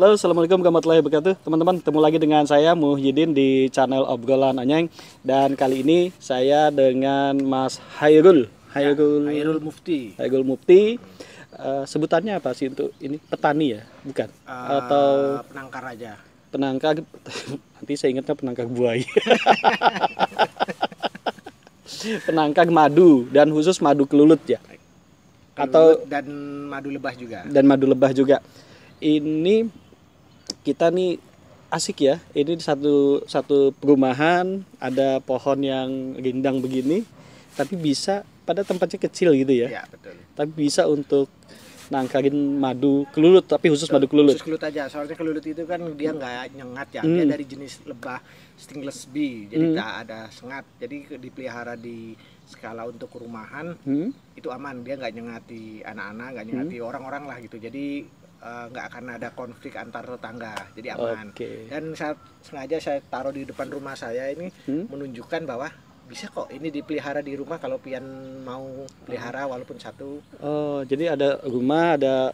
Halo, assalamualaikum warahmatullahi wabarakatuh. Teman-teman, ketemu lagi dengan saya Muhyiddin di channel Obrolan Anyeng. Dan kali ini saya dengan Mas Hairul. Hairul Mufti. Hairul Mufti. Sebutannya apa sih untuk ini? Petani ya, bukan? Atau penangkar aja. Penangkar. Nanti saya ingatnya penangkar buaya. Penangkar madu dan khusus madu kelulut ya. Atau dan madu lebah juga. Dan madu lebah juga. Ini kita nih asik ya. Ini satu perumahan, ada pohon yang rindang begini, tapi bisa pada tempatnya kecil gitu ya. Iya, betul. Tapi bisa untuk nangkarin madu kelulut, tapi khusus madu kelulut. Khusus kelulut aja. Soalnya kelulut itu kan dia nggak nyengat ya. Dia dari jenis lebah stingless bee. Jadi tak ada sengat. Jadi dipelihara di skala untuk rumahan itu aman. Dia nggak nyengati anak-anak, nggak nyengati orang-orang lah gitu. Jadi nggak akan ada konflik antar tetangga, jadi aman. Dan sengaja saya taruh di depan rumah saya ini menunjukkan bahwa bisa kok ini dipelihara di rumah kalau pian mau pelihara walaupun satu. Oh, jadi ada rumah, ada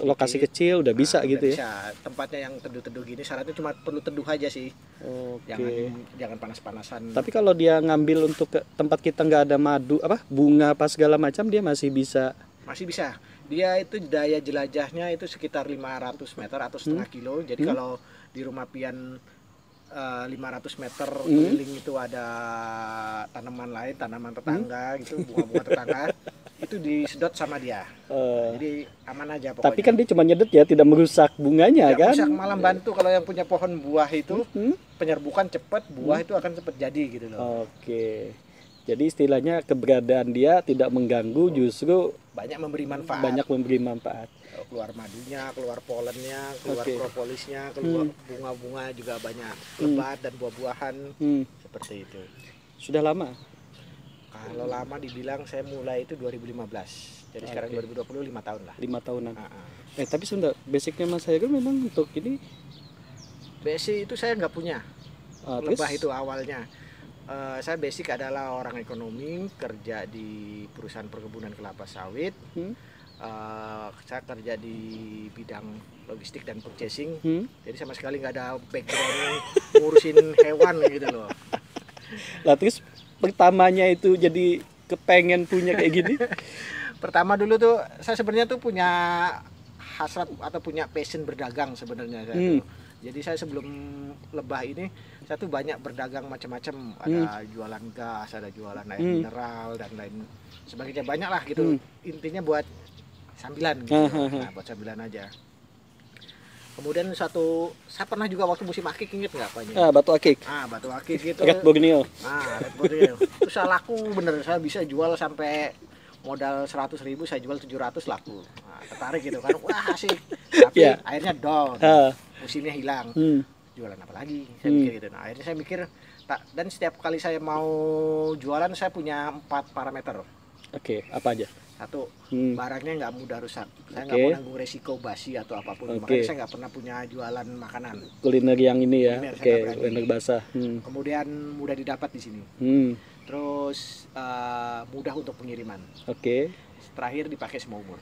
lokasi kecil udah bisa gitu ya. Bisa. Tempatnya yang teduh-teduh gini, syaratnya cuma perlu teduh aja sih. Jangan panas-panasan. Tapi kalau dia ngambil untuk ke tempat kita nggak ada madu bunga apa segala macam, dia masih bisa. Masih bisa. Dia itu daya jelajahnya itu sekitar 500 meter atau setengah kilo. Jadi kalau di rumah pian 500 meter keliling itu ada tanaman lain, tanaman tetangga gitu, bunga-bunga tetangga, itu disedot sama dia. Jadi aman aja pokoknya. Tapi kan dia cuma nyedet ya, tidak merusak bunganya kan? Tidak merusak, malah bantu kalau yang punya pohon buah itu penyerbukan cepat, buah itu akan cepat jadi gitu loh. Oke. Jadi istilahnya keberadaan dia tidak mengganggu, justru banyak memberi manfaat. Keluar madunya, keluar polennya, keluar propolisnya, keluar bunga-bunga juga banyak, lebat dan buah-buahan seperti itu. Sudah lama? Kalau lama dibilang saya mulai itu 2015. Jadi sekarang 2020 5 tahun lah. 5 tahunan. Tapi sebentar, basicnya Mas Hairul memang untuk ini? Basic itu saya nggak punya. Lebah Terus? itu awalnya. Saya basic adalah orang ekonomi, kerja di perusahaan perkebunan kelapa sawit. Saya kerja di bidang logistik dan purchasing. Jadi sama sekali nggak ada background ngurusin hewan gitu loh. Lah terus pertamanya itu jadi kepengen punya kayak gini? Pertama dulu tuh saya sebenarnya tuh punya hasrat atau punya passion berdagang sebenarnya saya tuh. Jadi saya sebelum lebah ini saya tuh banyak berdagang macam-macam, ada jualan gas, ada jualan air mineral dan lain sebagainya, banyak lah gitu. Intinya buat sambilan gitu. Nah, buat sambilan aja. Kemudian saya pernah juga waktu musim akik, inget nggak Pak? Batu akik. Batu akik gitu. Red Borneo. Red Borneo. Terus saya laku bener, saya bisa jual sampai modal 100.000 saya jual 700 laku. Nah, tertarik gitu kan, wah asik. Tapi akhirnya down, musimnya hilang. Jualan apa lagi? Saya mikir gitu. Nah, akhirnya saya mikir, dan setiap kali saya mau jualan saya punya 4 parameter. Apa aja? Satu, barangnya nggak mudah rusak. Saya nggak mau nanggung resiko basi atau apapun. Makanya saya nggak pernah punya jualan makanan. Kuliner yang ini ya, kuliner basah. Kemudian mudah didapat di sini. Terus mudah untuk pengiriman. Terakhir dipakai semua umur.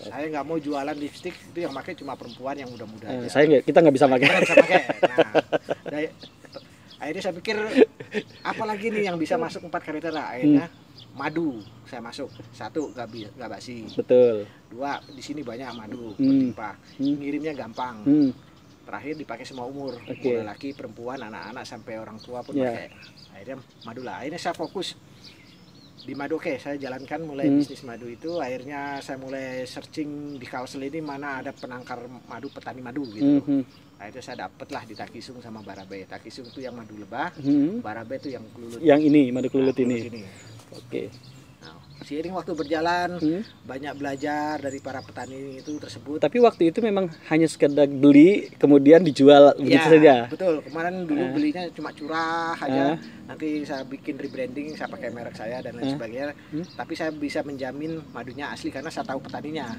Saya nggak mau jualan lipstick itu yang pakai cuma perempuan yang muda-muda aja. Kita nggak bisa pakai. Nah, akhirnya saya pikir apalagi nih yang bisa masuk 4 kriteria. Akhirnya madu saya masuk. 1, nggak basi. Betul. 2, di sini banyak madu berlimpah. Ngirimnya gampang. Terakhir dipakai semua umur. Mulai laki, perempuan, anak-anak sampai orang tua pun pakai. Akhirnya madu lah. Akhirnya saya fokus di madu. Saya jalankan mulai bisnis madu itu. Akhirnya saya mulai searching di Kalsel ini mana ada penangkar madu, petani madu gitu. Akhirnya saya dapatlah di Takisung sama Barabe. Takisung itu yang madu lebah, Barabe itu yang kelulut. Yang ini madu kelulut ini. Nah, seiring waktu berjalan banyak belajar dari para petani itu tersebut. Tapi waktu itu memang hanya sekedar beli kemudian dijual begitu saja. Betul. Kemarin dulu belinya cuma curah aja. Nanti saya bikin rebranding, saya pakai merek saya dan lain sebagainya. Tapi saya bisa menjamin madunya asli karena saya tahu petaninya.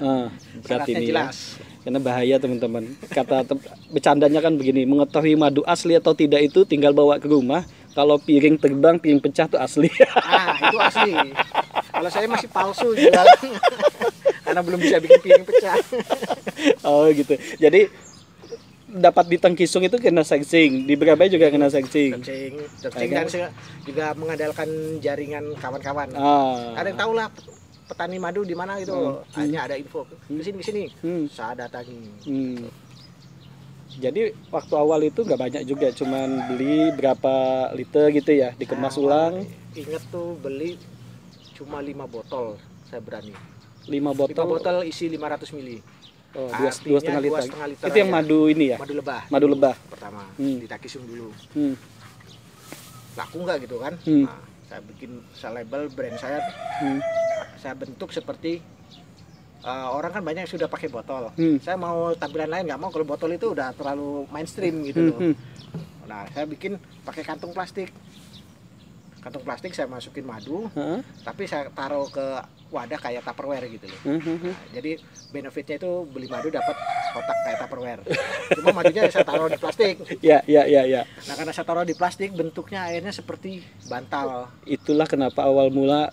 Syaratnya jelas. Karena bahaya teman-teman. Kata bercandanya kan begini, mengetahui madu asli atau tidak itu tinggal bawa ke rumah. Kalau piring terbang, piring pecah tuh asli. Itu asli. Kalau saya masih palsu jualan. Karena belum bisa bikin piring pecah. Oh gitu. Jadi dapat di Tengkisung itu kena sancing, di Berabaya juga kena sancing. Searching dan juga mengandalkan jaringan kawan-kawan. Ada yang tahu lah petani madu di mana gitu. Hanya ada info ke sini. Saya datangi. Jadi waktu awal itu nggak banyak juga, cuman beli berapa liter gitu ya, dikemas ulang. Ingat tuh beli cuma 5 botol, saya berani. 5 botol isi 500 mili. Oh, 2,5 liter. Itu yang aja. Madu ini ya? Madu lebah. Madu lebah. Pertama, di Takisung dulu. Laku nggak gitu kan? Nah, saya label brand saya. Saya bentuk seperti orang kan banyak yang sudah pakai botol. Saya mau tampilan lain, nggak mau kalau botol itu udah terlalu mainstream gitu loh. Nah, saya bikin pakai kantung plastik. Kantung plastik saya masukin madu, tapi saya taruh ke wadah kayak Tupperware gitu loh. Nah, jadi benefitnya itu beli madu dapat kotak kayak Tupperware. Cuma madunya saya taruh di plastik. Ya. Nah, karena saya taruh di plastik, bentuknya akhirnya seperti bantal. Itulah kenapa awal mula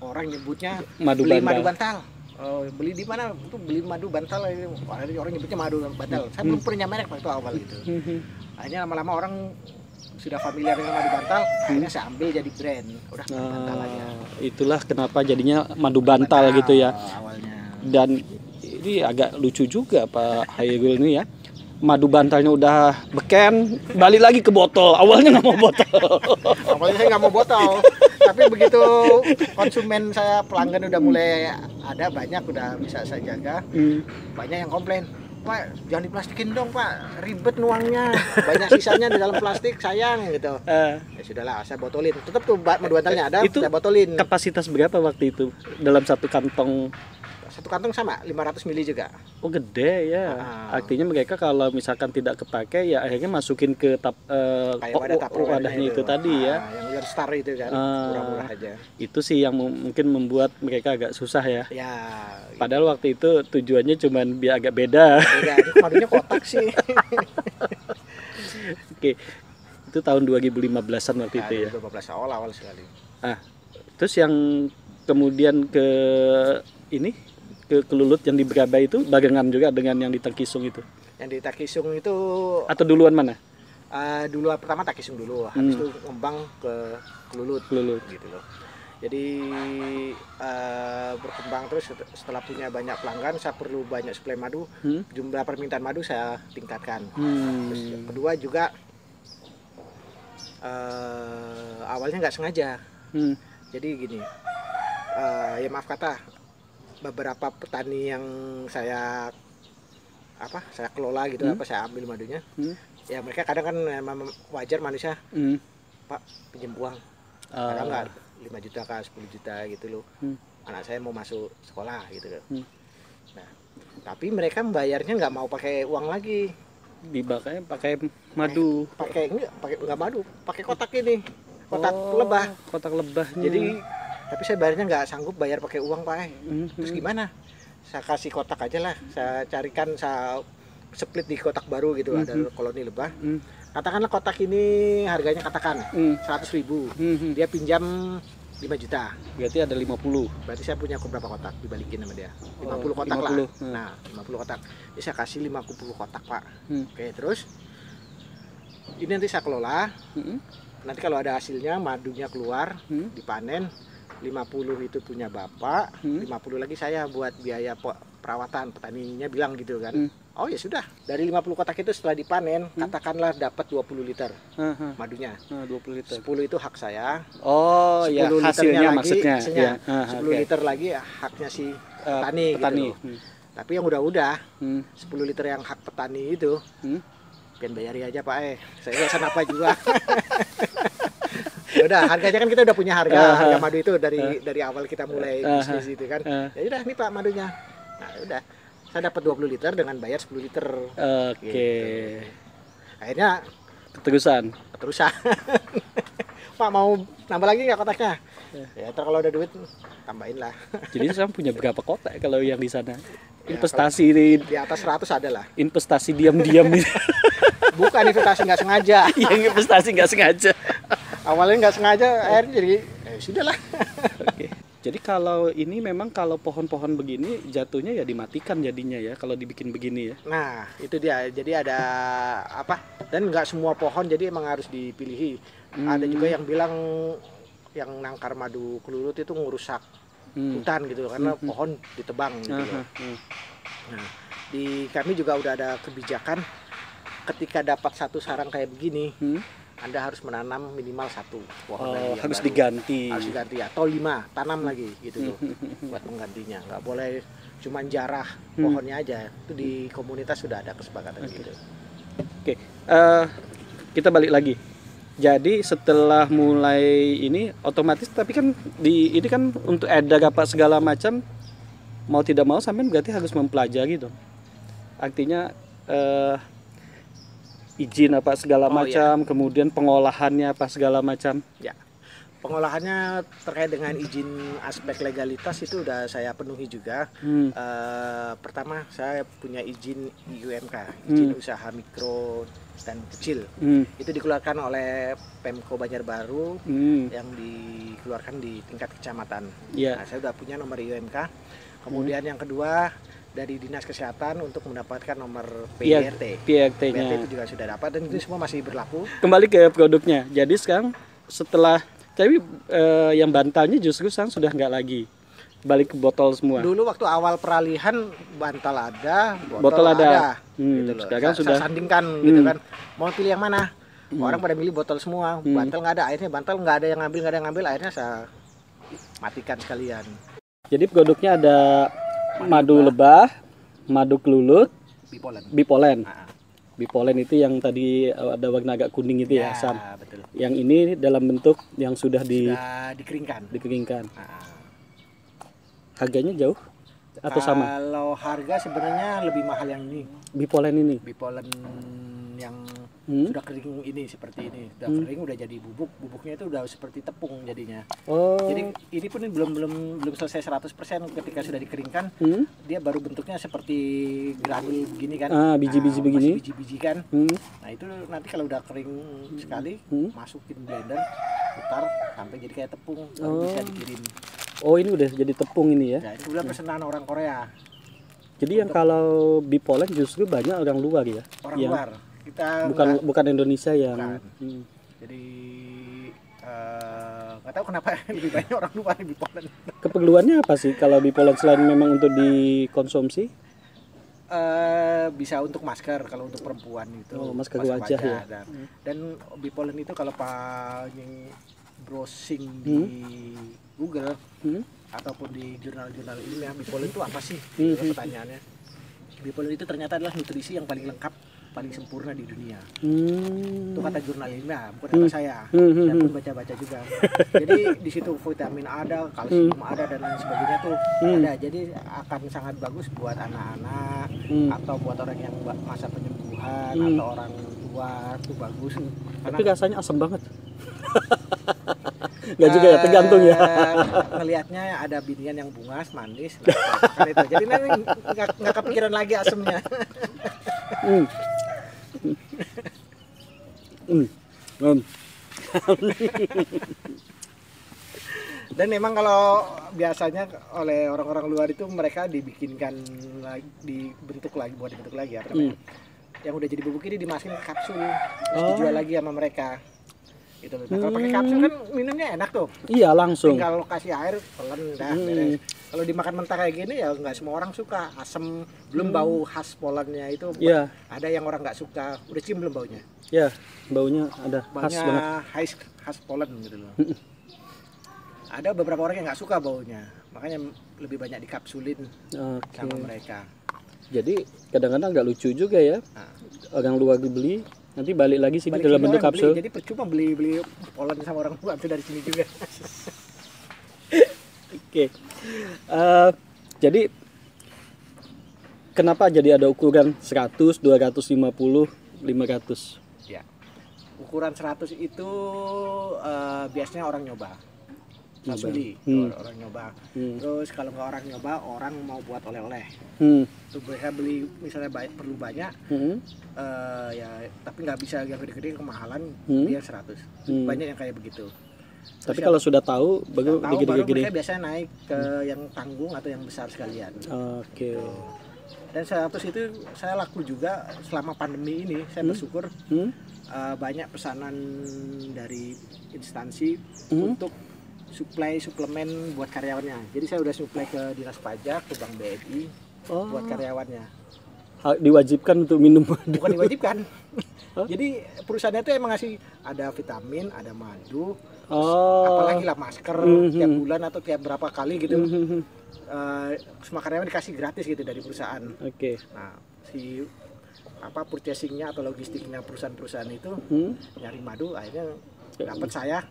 orang nyebutnya madu bantal. Oh, beli di mana? Itu beli madu bantal. Orang nyebutnya madu bantal. Saya belum punya merek waktu awal itu. Akhirnya lama-lama orang sudah familiar dengan madu bantal, akhirnya saya ambil jadi brand. Udah bantal aja. Itulah kenapa jadinya madu bantal gitu ya. Awalnya. Dan ini agak lucu juga Pak Hairul ini ya. Madu bantalnya udah beken, balik lagi ke botol. Awalnya nggak mau botol. Awalnya saya nggak mau botol, tapi begitu konsumen saya, pelanggan udah mulai ada banyak, udah bisa saya jaga. Banyak yang komplain, Pak jangan diplastikin dong Pak, ribet nuangnya, banyak sisanya di dalam plastik, sayang gitu. Ya sudahlah, saya botolin. Tetap tuh madu bantalnya ada, itu saya botolin. Kapasitas berapa waktu itu dalam satu kantong? Satu kantong sama 500 mili juga. Oh gede ya. Artinya mereka kalau misalkan tidak kepakai ya akhirnya masukin ke wadahnya itu tadi ya. Yang Your Star itu kan, murah-murah aja. Itu sih yang mungkin membuat mereka agak susah ya. Ya. Padahal waktu itu tujuannya cuma biar agak beda. Madunya kotak sih. Oke. Itu tahun 2015-an waktu itu ya. 2015 awal sekali. Terus yang kemudian ke ini ke Kelulut yang di Berabaya itu barengan juga dengan yang di Tengkisung itu. Yang di Takisung itu atau duluan mana? Dulu pertama Takisung dulu, habis itu ngembang ke Kelulut gitu loh. Jadi berkembang terus, setelah punya banyak pelanggan, saya perlu banyak suplai madu, jumlah permintaan madu saya tingkatkan. Terus yang kedua juga awalnya nggak sengaja. Jadi gini, ya maaf kata, beberapa petani yang saya kelola gitu, saya ambil madunya, ya mereka kadang kan wajar manusia, Pak pinjam uang, kadang nggak 5 juta kah 10 juta gitu loh, anak saya mau masuk sekolah gitu loh. Nah, tapi mereka membayarnya nggak mau pakai uang lagi, dibakanya pakai madu, nggak madu, pakai kotak ini, kotak lebahnya. Jadi tapi saya bayarnya nggak sanggup bayar pakai uang Pak. Terus gimana? Saya kasih kotak aja lah. Saya carikan, saya split di kotak baru gitu, ada koloni lebah. Katakanlah kotak ini harganya 100.000. Dia pinjam 5 juta. Berarti ada 50. Berarti saya punya berapa kotak dibalikin sama dia? 50 kotak 50. Lah. Nah, 50 kotak. Jadi saya kasih 50 kotak Pak. Oke, terus ini nanti saya kelola. Nanti kalau ada hasilnya, madunya keluar, dipanen. 50 itu punya bapak, 50 lagi saya buat biaya perawatan. Petaninya bilang gitu kan. Oh ya sudah, dari 50 kotak itu setelah dipanen, katakanlah dapat 20 liter madunya. 20 liter. 10 itu hak saya. Oh ya, hasilnya maksudnya. Ya. 10 liter lagi haknya si petani. Gitu. Tapi yang udah 10 liter yang hak petani itu, pengen bayari aja Pak saya rasa apa juga. Udah, harganya kan kita udah punya harga madu itu dari awal kita mulai bisnis itu kan. Ya udah nih Pak madunya. Nah, udah. Saya dapat 20 liter dengan bayar 10 liter. Oke. Gitu. Akhirnya keterusan. Pak mau nambah lagi nggak kotaknya? Ya, ntar kalau ada duit tambahin lah. Jadi sekarang punya berapa kotak kalau yang di sana? Investasi di atas 100 ada lah. Investasi diam-diam. Bukan investasi nggak sengaja. Yang investasi nggak sengaja. Awalnya nggak sengaja, akhirnya jadi sudahlah. Oke. Jadi kalau ini memang kalau pohon-pohon begini jatuhnya ya dimatikan jadinya ya kalau dibikin begini ya. Nah, itu dia. Jadi ada apa? Dan nggak semua pohon jadi emang harus dipilihi. Ada juga yang bilang yang nangkar madu kelulut itu ngerusak hutan gitu karena pohon ditebang gitu loh. Nah, di kami juga udah ada kebijakan ketika dapat satu sarang kayak begini, Anda harus menanam minimal satu pohon lagi yang harus baru. diganti. Harus diganti atau 5 tanam lagi gitu loh buat menggantinya. Nggak boleh cuman jarah pohonnya aja. Itu di komunitas sudah ada kesepakatan gitu. Oke, kita balik lagi. Jadi setelah mulai ini otomatis tapi kan ini kan untuk edar apa segala macam mau tidak mau sampean berarti harus mempelajari dong. Artinya izin apa segala macam, kemudian pengolahannya apa segala macam. Ya. Pengolahannya terkait dengan izin aspek legalitas itu udah saya penuhi juga. Pertama saya punya izin IUMK, izin usaha mikro dan kecil. Itu dikeluarkan oleh Pemko Banjarbaru yang dikeluarkan di tingkat kecamatan. Nah, saya udah punya nomor IUMK. Kemudian yang kedua dari Dinas Kesehatan untuk mendapatkan nomor PRT. PRT-nya. PRT itu juga sudah dapat dan itu semua masih berlaku. Kembali ke produknya. Jadi sekarang setelah tapi yang bantalnya justru sekarang sudah nggak lagi. Balik ke botol semua. Dulu waktu awal peralihan bantal ada, botol ada. Gitu loh. Sekarang sudah saya sandingkan gitu kan. Mau pilih yang mana? Orang pada milih botol semua. Bantal nggak ada, akhirnya bantal nggak ada yang ngambil, akhirnya saya matikan sekalian. Jadi produknya ada madu lebah, madu kelulut, bipolen. Bipolen itu yang tadi ada warna agak kuning itu ya, Sam. Betul. Yang ini dalam bentuk yang sudah dikeringkan. Harganya jauh atau sama? Kalau harga sebenarnya lebih mahal yang ini. Bipolen ini. Bipolen yang sudah kering ini seperti ini. Sudah kering, udah jadi bubuk. Bubuknya itu udah seperti tepung jadinya. Jadi ini pun belum selesai 100% ketika sudah dikeringkan. Dia baru bentuknya seperti granul begini kan. Biji-biji begini. Biji-biji kan. Nah, itu nanti kalau udah kering sekali, masukin blender, putar sampai jadi kayak tepung, baru bisa dikirim. Oh, ini udah jadi tepung ini ya? Nah, itu udah pesanan orang Korea. Jadi yang kalau bipolen justru banyak orang luar ya? Orang luar. Kita bukan Indonesia yang. Jadi nggak tahu kenapa lebih banyak orang luar bipolen. Keperluannya apa sih kalau bipolen selain memang untuk dikonsumsi? Bisa untuk masker kalau untuk perempuan itu. Masker wajah ya. Dan bipolen itu kalau paling browsing di Google ataupun di jurnal-jurnal ilmiah, bipolen itu apa sih? Pertanyaannya. Bipolen itu ternyata adalah nutrisi yang paling lengkap, paling sempurna di dunia. Itu kata jurnal ilmiah, bukan kata saya. Saya pun baca-baca juga. Jadi di situ vitamin ada, kalsium ada dan lain sebagainya tuh ada. Jadi akan sangat bagus buat anak-anak atau buat orang yang masa penyembuhan atau orang tua tuh bagus. Tapi rasanya asam banget. Nggak juga ya, tergantung ya. Ngelihatnya ada binian yang bungas, manis, nah, itu. Jadi nanti nggak kepikiran lagi asemnya. Dan memang kalau biasanya oleh orang-orang luar itu mereka dibikinkan dibentuk lagi ya, yang udah jadi bubuk ini dimasukin ke kapsul, terus dijual lagi sama mereka. Gitu. Nah, kalau pakai kapsul kan minumnya enak tuh. Iya, langsung. Tinggal kasih air, telan dah. Kalau dimakan mentah kayak gini ya nggak semua orang suka. Asam, belum bau khas polennya itu. Ada yang orang nggak suka. Udah cium belum baunya? Ya, baunya ada khas banget. Khas polen gitu loh. Ada beberapa orang yang nggak suka baunya, makanya lebih banyak dikapsulin sama mereka. Jadi kadang-kadang nggak lucu juga ya. Orang luar dibeli, nanti balik lagi sini dalam bentuk kapsul. Jadi percuma beli polen sama orang tua itu dari sini juga. Oke. Jadi kenapa jadi ada ukuran 100, 250, 500? Ya. Ukuran 100 itu biasanya orang nyoba. Orang nyoba. Terus kalau nggak orang nyoba, orang mau buat oleh-oleh. Tuh mereka beli misalnya perlu banyak, ya tapi nggak bisa yang gede-gede kemahalan, dia 100. Banyak yang kayak begitu. Tapi kalau sudah tahu, baru gede-gede. Mereka biasanya naik ke yang tanggung atau yang besar sekalian. Oke. Dan 100 itu saya laku juga selama pandemi ini. Saya bersyukur banyak pesanan dari instansi untuk suplemen buat karyawannya. Jadi saya udah suplai ke Dinas Pajak, ke Bank BNI buat karyawannya. Diwajibkan untuk minum madu? Bukan diwajibkan. Jadi perusahaannya itu emang ngasih ada vitamin, ada madu, apalagi lah masker tiap bulan atau tiap berapa kali gitu. Semua karyawan dikasih gratis gitu dari perusahaan. Oke. Nah, si purchasingnya atau logistiknya perusahaan-perusahaan itu nyari madu, akhirnya dapat saya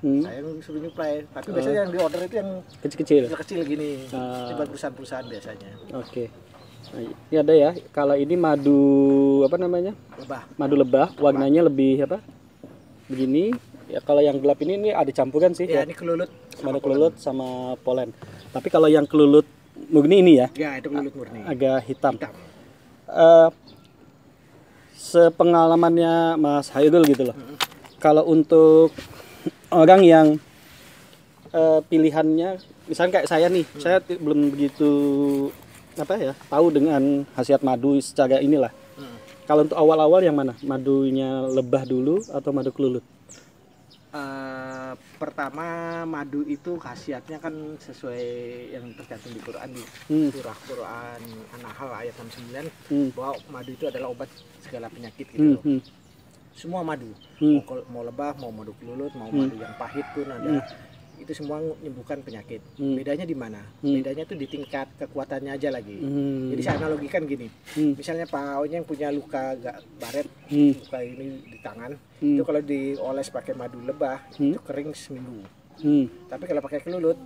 suruh nyuplai. Tapi biasanya yang di order itu yang kecil gini. Itu buat perusahaan-perusahaan biasanya. Oke. Nah, ini ada ya. Kalau ini madu apa namanya? Lebah. Madu lebah, warnanya lebih apa? Begini. Ya kalau yang gelap ini ada campuran sih. Ya, ini kelulut. Madu kelulut sama polen. Tapi kalau yang kelulut murni ini ya? Ya, itu kelulut murni. Agak hitam. Sepengalamannya Mas Hairul gitu loh. Kalau untuk orang yang pilihannya, misalnya kayak saya nih, saya belum begitu tahu dengan khasiat madu secara inilah. Kalau untuk awal-awal yang mana? Madunya lebah dulu atau madu kelulut? Pertama, madu itu khasiatnya kan sesuai yang tercantum di Quran, di surah Quran An-Nahl ayat 69 bahwa madu itu adalah obat segala penyakit gitu. Semua madu, mau lebah, mau madu kelulut, mau madu yang pahit pun ada. Itu semua menyembuhkan penyakit. Bedanya di mana? Bedanya tuh di tingkat kekuatannya aja lagi. Jadi saya analogikan gini. Misalnya Pak Onya yang punya luka baret, luka ini di tangan, itu kalau dioles pakai madu lebah itu kering seminggu. Tapi kalau pakai kelulut,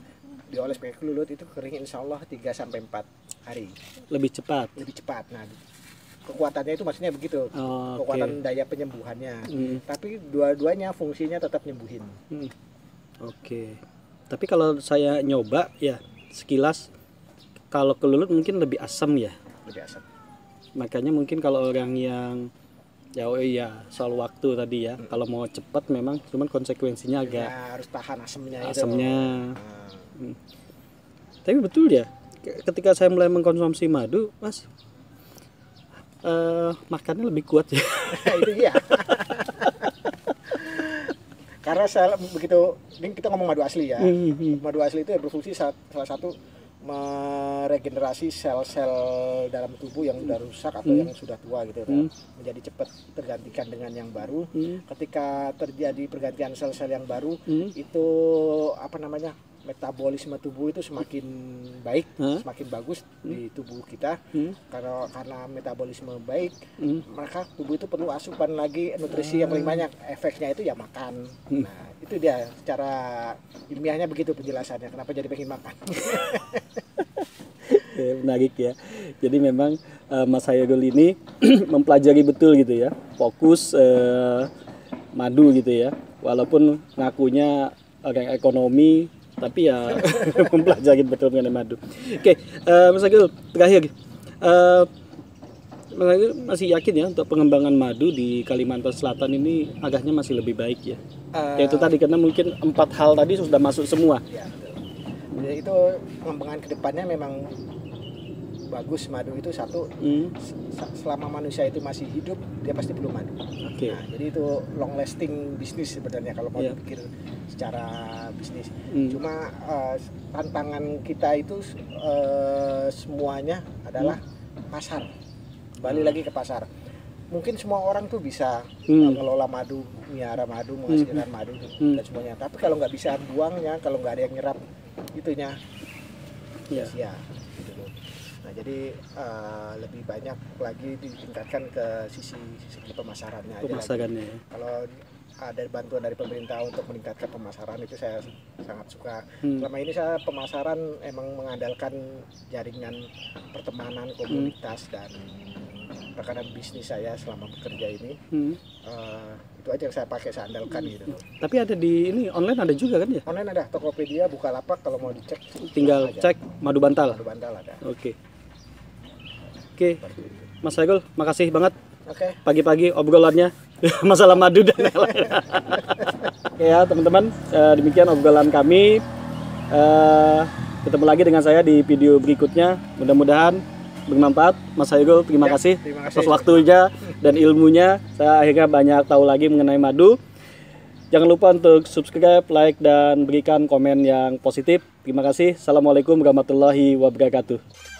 dioles pakai kelulut itu kering insya Allah 3 sampai 4 hari. Lebih cepat. Nah, kekuatannya itu maksudnya begitu. Kekuatan daya penyembuhannya. Tapi dua-duanya fungsinya tetap nyembuhin. Oke. Tapi kalau saya nyoba ya sekilas, kalau kelulut mungkin lebih asam ya. Lebih asam. Makanya mungkin kalau orang yang soal waktu tadi ya. Kalau mau cepat memang cuman konsekuensinya agak harus tahan asamnya. Tapi betul ya. Ketika saya mulai mengkonsumsi madu, Mas, makannya lebih kuat ya. Itu dia. Karena begitu, ini kita ngomong madu asli ya. Madu asli itu berfungsi salah satu meregenerasi sel-sel dalam tubuh yang sudah rusak atau yang sudah tua gitu, menjadi cepat tergantikan dengan yang baru. Ketika terjadi pergantian sel-sel yang baru, itu metabolisme tubuh itu semakin baik, semakin bagus di tubuh kita. Karena metabolisme baik, maka tubuh itu perlu asupan lagi nutrisi yang paling banyak. Efeknya itu ya makan. Nah, itu dia secara ilmiahnya begitu penjelasannya. Kenapa jadi pengen makan? Menarik ya. Jadi memang Mas Hairul ini mempelajari betul gitu ya, fokus madu gitu ya. Walaupun ngakunya orang ekonomi, tapi ya mempelajari betul mengenai madu. Oke, Mas Hairul, terakhir, Mas Hairul masih yakin ya untuk pengembangan madu di Kalimantan Selatan ini agaknya masih lebih baik ya? Itu tadi karena mungkin 4 hal tadi sudah masuk semua. Ya, jadi itu pengembangan kedepannya memang bagus. Madu itu satu, selama manusia itu masih hidup dia pasti perlu madu. Nah, jadi itu long lasting bisnis sebenarnya kalau mau dipikir secara bisnis. Cuma tantangan kita itu semuanya adalah pasar. Balik lagi ke pasar. Mungkin semua orang tuh bisa mengelola madu, miara madu, menghasilkan madu dan semuanya. Tapi kalau nggak bisa buangnya, kalau nggak ada yang nyerap itunya, sia-sia. Gitu. Nah, jadi lebih banyak lagi ditingkatkan ke segi pemasarannya. Pemasarannya. Kalau ada bantuan dari pemerintah untuk meningkatkan pemasaran itu saya sangat suka. Selama ini saya pemasaran emang mengandalkan jaringan pertemanan, komunitas dan rekan bisnis saya selama bekerja ini. Itu aja yang saya pakai, saya andalkan gitu. Tapi ada di ini online ada juga kan ya? Online ada, Tokopedia, Bukalapak, kalau mau dicek tinggal cek Madu Bantal. Madu Bantal ada. Oke, Mas Hairul, makasih banget. Oke. Pagi-pagi obrolannya masalah madu dan lain-lain. Oke ya teman-teman, demikian obrolan kami. Ketemu lagi dengan saya di video berikutnya. Mudah-mudahan bermanfaat. Mas Hairul, terima kasih atas waktunya dan ilmunya. Saya akhirnya banyak tahu lagi mengenai madu. Jangan lupa untuk subscribe, like, dan berikan komen yang positif. Terima kasih. Assalamualaikum warahmatullahi wabarakatuh.